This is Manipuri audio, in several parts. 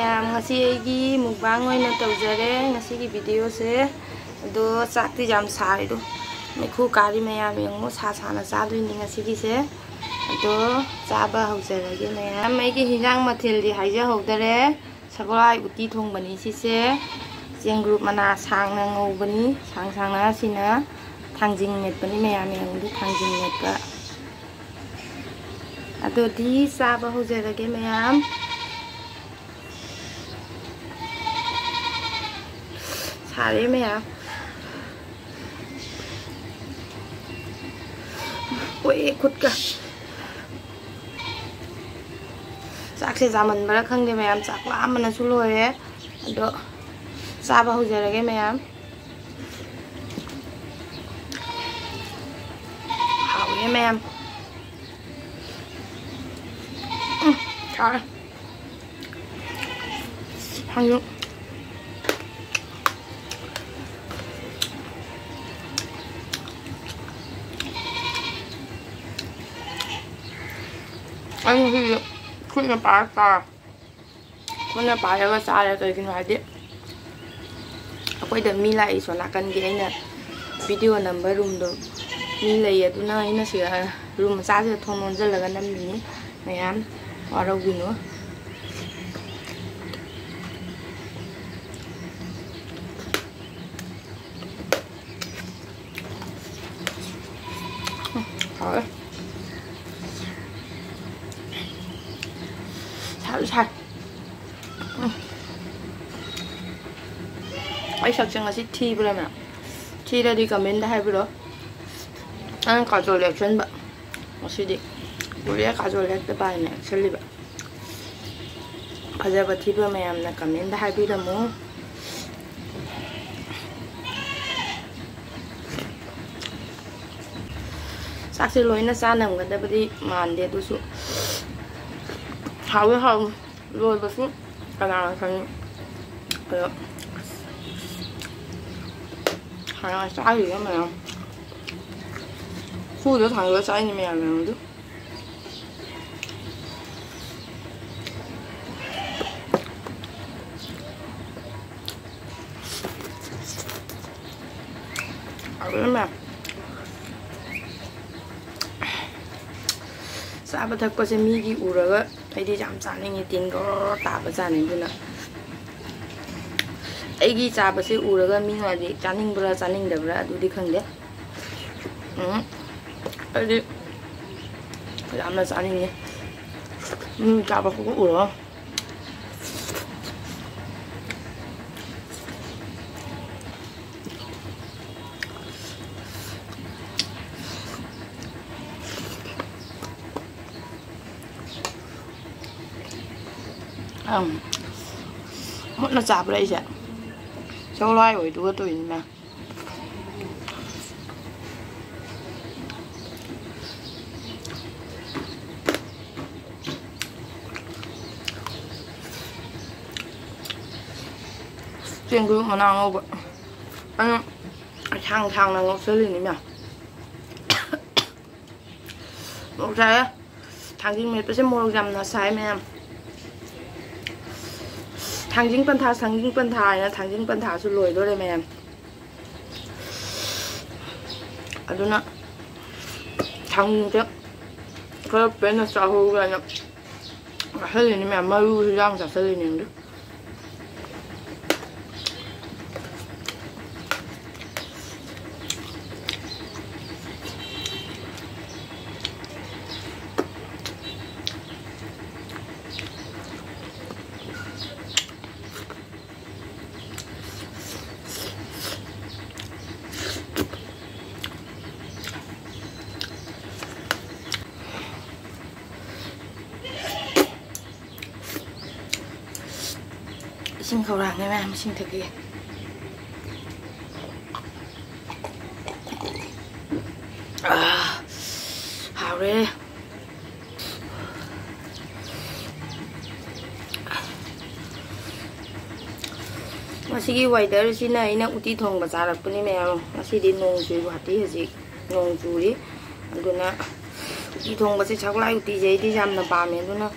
ꯃꯌꯥꯝ ꯉꯁꯤ ꯑꯩꯒꯤ ꯃꯨꯛꯕꯥꯡ ꯑꯣꯏꯅ ꯇꯧꯖꯔꯦ ꯉꯁꯤꯒꯤ ꯚꯤꯗꯤꯑꯣꯁꯦ ꯑꯗꯣ ꯆꯥꯛꯇꯤ ꯌꯥꯝ ꯁꯥꯔꯤꯗꯣ ꯃꯩꯈꯨ ꯀꯥꯔꯤ ꯃꯌꯥꯝ ꯌꯦꯡꯉꯣ ꯁꯥꯅ ꯆꯥꯗꯣꯏꯅꯤ ꯉꯁꯤꯒꯤꯁꯦ ꯑꯗꯣ ꯆꯥꯕ ꯍꯧꯖꯔꯒꯦ ꯃꯌꯥꯝ ꯑꯩꯒꯤ ꯍꯤꯟꯖꯥꯡ ꯃꯊꯦꯜꯗꯤ ꯍꯥꯏꯖꯍꯧꯗꯔꯦ ꯁꯒꯣꯜꯍꯋꯥꯏ ꯎꯇꯤ ꯊꯣꯡꯕꯅꯤ ꯁꯤꯁꯦ ꯆꯦꯡꯒ꯭ꯔꯨꯞ ꯃꯅꯥ ꯁꯥꯡꯅ ꯉꯧꯕꯅꯤ ꯁꯥꯡꯅ ꯑꯁꯤꯅ ꯊꯥꯡꯖꯤꯡ ꯃꯦꯠꯄꯅꯤ ꯃꯌꯥꯝ ꯌꯦꯡꯉꯣ ꯊꯥꯡꯖꯤꯡ ꯃꯦꯠꯄ ꯑꯗꯨꯗꯤ ꯆꯥꯕ ꯍꯧꯖꯔꯒꯦ ꯃꯌꯥꯝ 사리 매야 왜 굿가 ꯆꯥꯛꯁꯦ ꯆꯥꯃꯟꯕꯔꯥ ꯈꯪꯗꯦ ꯃꯌꯥꯝ ꯆꯥꯛ ꯂꯥꯝꯕꯅꯁꯨ ꯂꯣꯏꯔꯦ ꯑꯗꯣ ꯆꯥꯕ ꯍꯧꯖꯔꯒꯦ ꯃꯌꯥꯝ ꯍꯥꯎꯋꯦ ꯃꯌꯥꯝ ꯍꯥꯎꯋꯦ ꯍꯪꯉꯨ 아니 그게 그냥 빠르다 그냥 빠르가 싸야 되긴 하지 ꯑꯩꯈꯣꯏꯗ ꯃꯤ ꯂꯥꯛꯏ ꯁꯣ ꯅꯥꯀꯟꯒꯤ ꯑꯩꯅ ꯚꯤꯗꯤꯑꯣ ꯅꯝꯕ ꯔꯨꯝꯗꯣ ꯃꯤ ꯂꯩ ꯑꯗꯨꯅ ꯑꯩꯅ ꯁꯤꯗ ꯔꯨꯝ ꯃꯆꯥꯁꯤꯗ ꯊꯣꯡ ꯂꯣꯟꯁꯤꯜꯂꯒ ꯅꯝꯃꯤꯅꯤ ꯃꯌꯥꯝ ꯋꯥꯔꯧꯕꯤꯅꯨ ꯍꯥꯎꯋꯦ 살 ꯑꯩ ꯁꯛꯁꯦ ꯉꯁꯤ ꯊꯤꯕ꯭ꯔꯥ ꯊꯤꯔꯗꯤ ꯀꯃꯦꯟꯗ ꯍꯥꯏꯕꯤꯔꯣ ꯅꯪ ꯀꯥꯖꯣꯜ ꯌꯦꯛꯁꯟꯕ ꯉꯁꯤꯗꯤ 우리의 가족을 했다바이네 셀리바 가자바 티브 매암나 까면다 할비라모 싹실 로이나 싸는 건데버디 만데도수 하위 로이버수 가나 선 하나 싸이야 매암 후도 당겨 싸이니 매암도 그러면 싸바 닭고세 미기 우러가 애디 참 짜닝이 띵거 따바 짜닝구나 애기 짜바세 우러가 미나디 짜닝브라 짜닝데브라 두디 칸데 애디 람나 짜닝이 짜바 그거 우러 nó chạp đây chứ châu loài rồi tôi mà chuyện cứ mà nào vậy anh thằng là ngọc sơn lên nhỉ một trái thằng kinh mệt sẽ mua gầm nó sai mẹ 당진 뻔타 상진 뻔타야 당진 뻔타수 로이도래 매am 아두나 당진 그 배는 싸우고 그냥 흘리니 매 마루 장 잡설리는데 xin khẩu ràng em xin thực hiện hào đấy masigi weather sina ina uti thong bazar puni me masidi nong jui hati haji nong juri aduna uti thong ba se chaklai uti je di jam na pa me aduna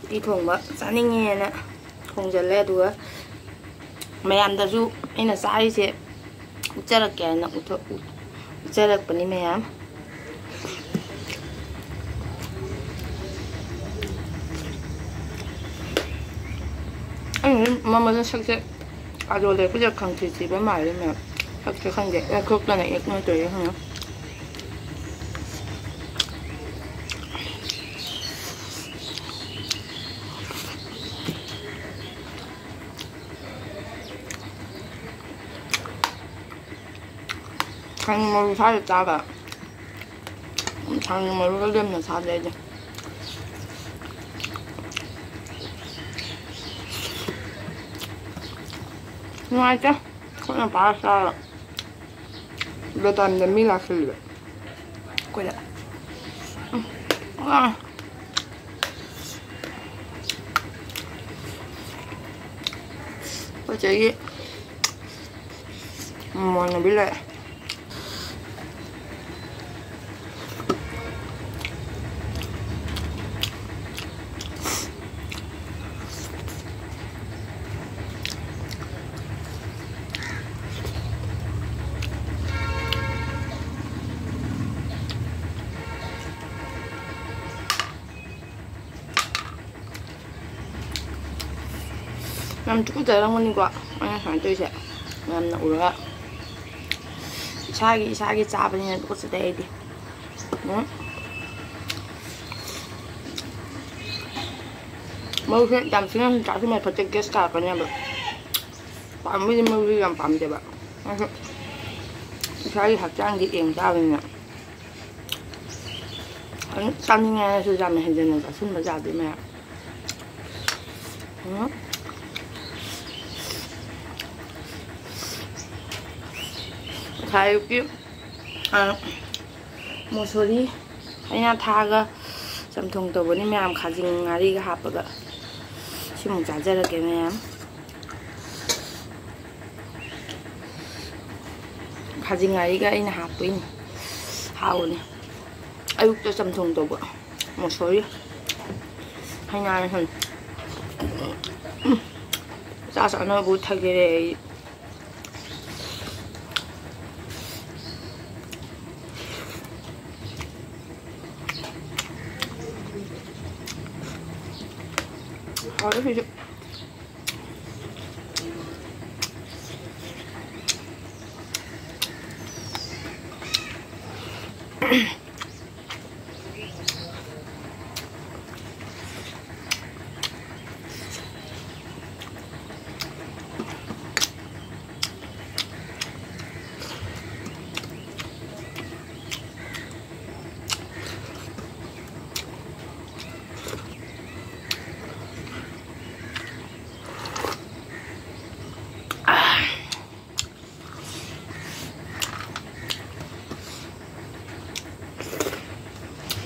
uti thong ba chaninge na ꯊꯣꯡꯖꯜꯂꯦ ꯑꯗꯨꯒ ꯃꯌꯥꯝꯗꯁꯨ ꯑꯩꯅ ꯆꯥꯔꯤꯁꯦ ꯎꯠꯆꯔꯛꯀꯦꯅ ꯎꯠꯆꯔꯛꯄꯅꯤ ꯃꯌꯥꯝ ꯑꯩꯅ ꯃꯃꯜ ꯁꯛꯁꯦ ꯑꯗꯣ ꯂꯦꯞꯄꯁꯦ ꯈꯪꯊꯤ ꯊꯤꯕ ꯃꯥꯜꯂꯦ ꯃꯌꯥꯝ ꯁꯛꯁꯦ ꯈꯪꯗꯦ ꯈꯣꯛꯇꯅ ꯏꯛꯅꯣꯔ ꯇꯧꯔꯦ ꯈꯪꯉꯦ ꯊꯥꯡꯖꯤꯡ ꯃꯔꯨ ꯁꯥꯗ ꯆꯥꯕ ꯊꯥꯡꯖꯤꯡ ꯃꯔꯨꯒ ꯂꯦꯝꯅ ꯁꯥꯗꯦ ꯑꯩꯗꯤ ꯅꯨꯡꯉꯥꯏꯇꯦ ꯑꯩꯈꯣꯏꯅ ꯄꯥꯔ ꯆꯥꯔꯒ ꯕꯦꯇꯥꯝꯗ ꯃꯤ ꯂꯥꯛꯁꯤꯜꯂꯦ ꯑꯩꯈꯣꯏꯗ ꯑꯩꯈꯣꯏ ꯆꯦꯒꯤ ꯃꯃꯥꯟꯅꯕꯤ ꯂꯥꯛꯑꯦ ꯌꯥꯝ ꯇꯨꯀꯠꯆꯔꯝꯒꯅꯤꯀꯣ ꯑꯩꯅ ꯁꯨꯃꯥꯏꯅ ꯇꯧꯔꯤꯁꯦ ꯌꯥꯝꯅ ꯎꯔꯒ ꯏꯁꯥꯒꯤ ꯆꯥꯕꯅꯤꯅ ꯇꯨꯀꯠꯆꯗꯦ ꯑꯩꯗꯤ ꯃꯔꯨꯁꯦ ꯌꯥꯝ ꯊꯤꯅ ꯆꯥꯁꯤꯟꯕ ꯐꯠꯇꯦ ꯒꯦꯁ ꯀꯥꯔꯛꯀꯅꯦꯕ ꯄꯥꯝꯕꯗꯤ ꯃꯔꯨꯁꯦ ꯌꯥꯝ ꯄꯥꯝꯗꯦꯕ ꯏꯁꯥꯒꯤ ꯍꯛꯆꯥꯡꯒꯤ ꯌꯦꯡ ꯆꯥꯕꯅꯤꯅ ꯆꯥꯅꯤꯡꯉꯦ ꯍꯥꯏꯔꯁꯨ ꯌꯥꯝꯅ ꯍꯦꯟꯖꯟꯅ ꯆꯥꯁꯤꯟꯕ ꯌꯥꯗꯦ ꯃꯌꯥꯝ ꯑꯌꯨꯛꯀꯤ ꯃꯨꯁꯣꯔꯤ ꯑꯩꯅ ꯊꯥꯒ ꯆꯝꯊꯣꯡ ꯇꯧꯕꯅꯤ ꯃꯌꯥꯝ ꯈꯥꯖꯤꯡ ꯉꯥꯔꯤꯒ ꯍꯥꯞꯄꯒ ꯁꯤꯃꯨꯛ ꯆꯥꯖꯔꯒꯦ ꯃꯌꯥꯝ ꯈꯥꯖꯤꯡ ꯉꯥꯔꯤꯒ ꯑꯩꯅ ꯍꯥꯞꯄꯣꯏꯅꯤ ꯍꯥꯎꯕꯅꯤ ꯑꯌꯨꯛꯇ ꯆꯝꯊꯣꯡ ꯇꯧꯕ ꯃꯨꯁꯣꯔꯤ ꯍꯩꯅꯥꯅ ꯍꯟ ꯆꯥꯅꯕꯨ ꯊꯛꯒꯦꯔꯦ ꯑꯩ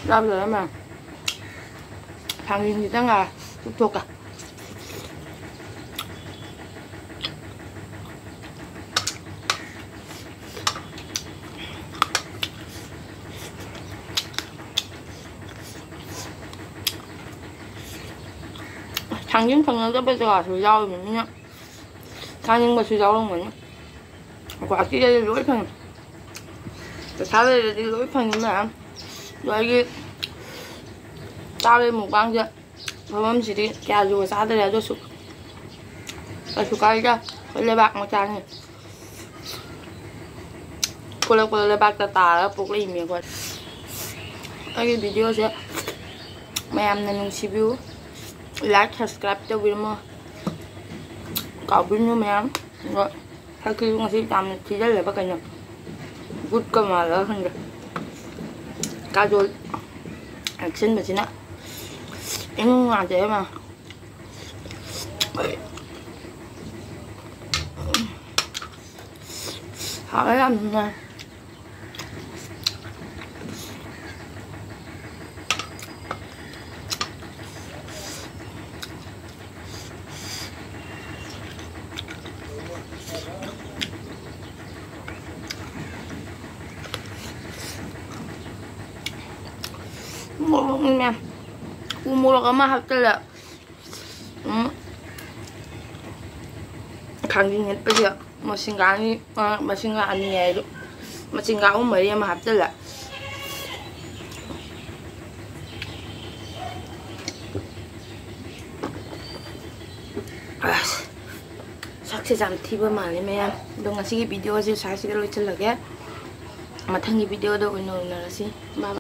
Làm rồi mà thằng gì đang là thuộc à thằng những phần nó bây giờ sủi rau mình nhá thằng nhưng mà sủi rau không mình quả kia đây lỗi phần tại sao đây đi lỗi phần như nào rồi cái tao lên một băng chưa hôm chỉ đi kẹo rồi sao đây là cho sụp cái ra cái lấy bạc một trang này cô lấy bạc tà đó phục lên miệng rồi cái video sẽ mấy em nên review like subscribe cho video có video mấy em rồi sau khi chúng ta làm thì rất là bất kỳ nhau good cơ mà lỡ hơn rồi cá rồi xin mà xin á em ngoài thế mà họ ấy làm nè nè mua được mà học chơi là ꯈꯥꯡꯖꯤꯡ ꯍꯦꯠꯄꯁꯤꯗ ꯃꯁꯤꯡꯒ ꯑꯅꯤ ꯍꯥꯏꯗꯣ ꯃꯁꯤꯡꯒ ꯑꯍꯨꯝ ꯃꯔꯤ ꯑꯃ ꯍꯥꯞꯆꯤꯜꯂꯦ ꯁꯛꯁꯦ ꯌꯥꯝ ꯊꯤꯕ ꯃꯥꯜꯂꯦ ꯃꯌꯥꯝ ꯑꯗꯣ ꯉꯁꯤꯒꯤ ꯚꯤꯗꯤꯑꯣꯁꯦ ꯁ꯭ꯋꯥꯏꯁꯤꯗ ꯂꯣꯏꯁꯤꯜꯂꯒꯦ ꯃꯊꯪꯒꯤ ꯚꯤꯗꯤꯑꯣꯗ ꯑꯣꯏꯅ ꯎꯅꯔꯁꯤ ꯕꯥꯏ ꯕꯥꯏ